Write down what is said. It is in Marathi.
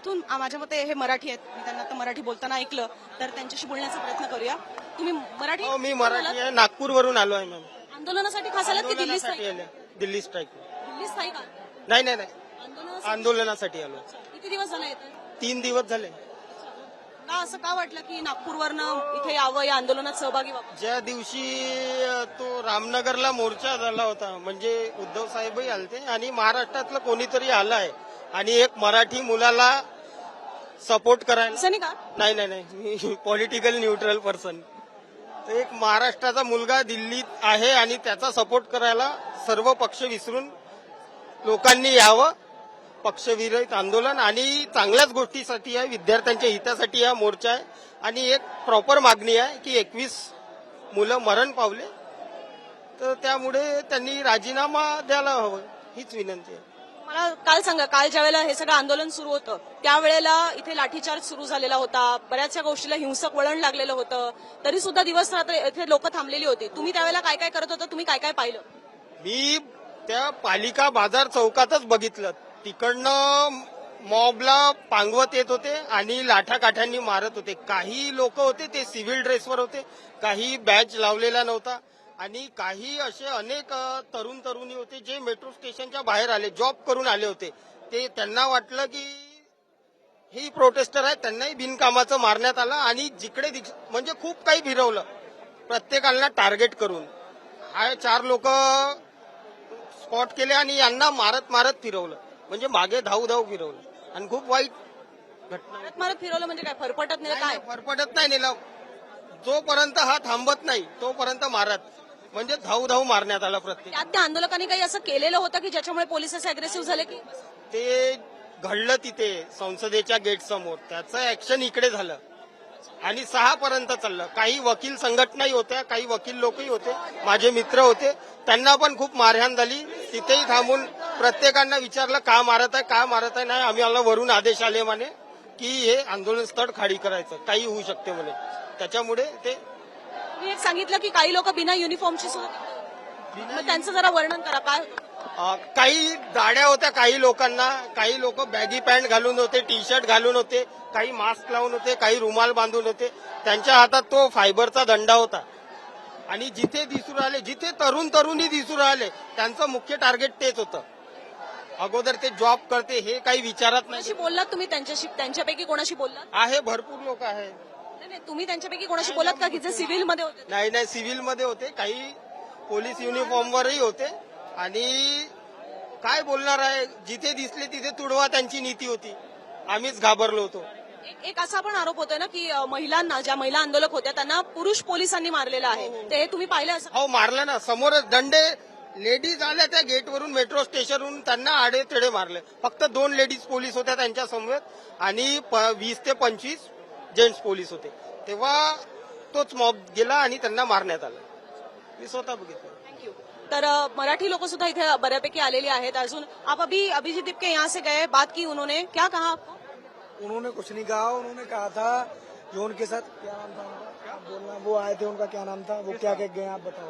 इथून माझ्या मते हे मराठी आहेत, मी त्यांना आता मराठी बोलताना ऐकलं तर त्यांच्याशी बोलण्याचा प्रयत्न करूया. तुम्ही मराठी? हो, मी मराठी आहे. नागपूरवरून आलो आहे मॅम. आंदोलनासाठी खास आलात की दिल्ली आंदोलनासाठी स्थायिक? आले. दिल्ली स्ट्राईक. दिल्ली स्थायिक आहात? नाही नाही नाही, आंदोलनासाठी आंदोलनासाठी आलो. किती दिवस झाले येत? 3 दिवस झाले. का असं का वाटलं की नागपूरवरनं इथे यावं, या आंदोलनात सहभागी व्हावं? ज्या दिवशी तो रामनगरला मोर्चा झाला होता, म्हणजे उद्धव साहेबही आलते आणि महाराष्ट्रातलं कोणीतरी आलाय आणि एक मराठी मुलाला सपोर्ट करायला. असं नाही का? नाही नाही नाही, मी पॉलिटिकल न्यूट्रल पर्सन. तर एक महाराष्ट्राचा मुलगा दिल्लीत आहे आणि त्याचा सपोर्ट करायला सर्व पक्ष विसरून लोकांनी यावं. पक्षविरहित आंदोलन आणि चांगल्याच गोष्टीसाठी आहे, विद्यार्थ्यांच्या हितासाठी हा मोर्चा आहे आणि एक प्रॉपर मागणी आहे की 21 मुलं मरण पावले, तर त्यामुळे त्यांनी राजीनामा द्यायला हवं, हीच विनंती आहे. मला काल सांगा, काल ज्या वेळेला हे सगळं आंदोलन सुरू होतं त्यावेळेला इथे लाठीचार्ज सुरू झालेला होता, बऱ्याचशा गोष्टीला हिंसक वळण लागलेलं होतं, तरी सुद्धा दिवस रात्र इथे लोक थांबलेली होती. तुम्ही त्यावेळेला काय काय करत होता? तुम्ही काय काय पाहिलं? मी त्या पालिका बाजार चौकातच बघितलं. तिकडनं मॉबला पांगवत येत होते आणि लाठाकाठ्यांनी मारत होते. काही लोक होते ते सिव्हिल ड्रेसवर होते, काही बॅच लावलेला नव्हता आणि काही असे अनेक तरुण तरुणी होते जे मेट्रो स्टेशनच्या बाहेर आले, जॉब करून आले होते. ते त्यांना वाटलं की ही प्रोटेस्टर आहे, त्यांनाही बिनकामाचं मारण्यात आलं आणि जिकडे म्हणजे खूप काही फिरवलं प्रत्येकाला टार्गेट करून. 4 लोक स्पॉट केले आणि यांना मारत मारत फिरवलं, म्हणजे मागे धाव धाव फिरवलं आणि खूप वाईट घटना. मारत मारत फिरवलं म्हणजे काय? फरफटत नाही काय? फरफटत नाही नेलं, जोपर्यंत हा थांबत नाही तोपर्यंत मारत, म्हणजे धाव धाव मारण्यात आला प्रत्येक. त्यात त्या आंदोलकांनी काही असं केलेलं होतं की ज्याच्यामुळे पोलीस असे अग्रेसिव्ह झाले की? ते घडलं तिथे संसदेच्या गेट समोर, त्याचं ऍक्शन इकडे झालं आणि 6 पर्यंत चाललं. काही वकील संघटनाही होत्या, काही वकील लोकही होते, माझे मित्र होते, त्यांना पण खूप मारहाण झाली. तिथेही थांबून प्रत्येकांना विचारलं का मारत आहे, का मारत आहे. नाही, आम्हाला वरून आदेश आले म्हणे की हे आंदोलन स्थळ खाली करायचं, काही होऊ शकते म्हणे. त्याच्यामुळे ते तुम्ही एक सांगितलं की काही लोक बिना युनिफॉर्मची मग त्यांचं जरा वर्णन करा काय होतं? काही दाड्या होत्या काही लोकांना, काही लोक बॅगी पॅन्ट घालून होते, टी शर्ट घालून होते, काही मास्क लावून होते, काही रुमाल बांधून होते. त्यांच्या हातात तो फायबरचा दंडा होता आणि जिथे दिसू राहिले, जिथे तरुण तरुणी दिसू राहिले, त्यांचं मुख्य टार्गेट तेच होतं. अगोदर ते जॉब करते हे काही विचारत कोणाशी नाही. बोललात तुम्ही त्यांच्याशी? त्यांच्यापैकी कोणाशी बोललात? आहे, भरपूर लोक आहे. नाही नाही, तुम्ही त्यांच्यापैकी कोणाशी बोललात का की जे सिव्हिल मध्ये होते? नाही नाही, सिव्हिलमध्ये होते, काही पोलीस युनिफॉर्मवरही होते आणि काय बोलणार आहे, जिथे दिसले तिथे तुडवा त्यांची नीती होती. आम्हीच घाबरलो होतो. एक असा पण आरोप होतोय ना की महिलांना, ज्या महिला आंदोलक होत्या त्यांना पुरुष पोलिसांनी मारलेलं आहे, ते हे तुम्ही पाहिलं असं? हो, मारलं ना, समोरच दंडे. लेडीज आल्या त्या गेटवरून, मेट्रो स्टेशनवरून, त्यांना आडे तेडे मारले. फक्त 2 लेडीज पोलीस होत्या त्यांच्या समोर आणि 20 ते 25 जेंट्स पोलीस होते. तेव्हा तोच मॉब गेला आणि त्यांना मारण्यात आलं. मी स्वतः बघितलं. थँक्यू. तर मराठी लोक सुद्धा इथे बऱ्यापैकी आलेली आहेत. अजून आप अभी अभिजीत दीप के यहाँ से गए, बात की उन्होंने, क्या कहा आपको? उन्होंने कुछ नहीं कहा. उन्होंने कहा था जो उनके साथ क्या नाम था उनका, बोलना, वो आए थे, उनका क्या नाम था, वो क्या कह गए आप बताओ.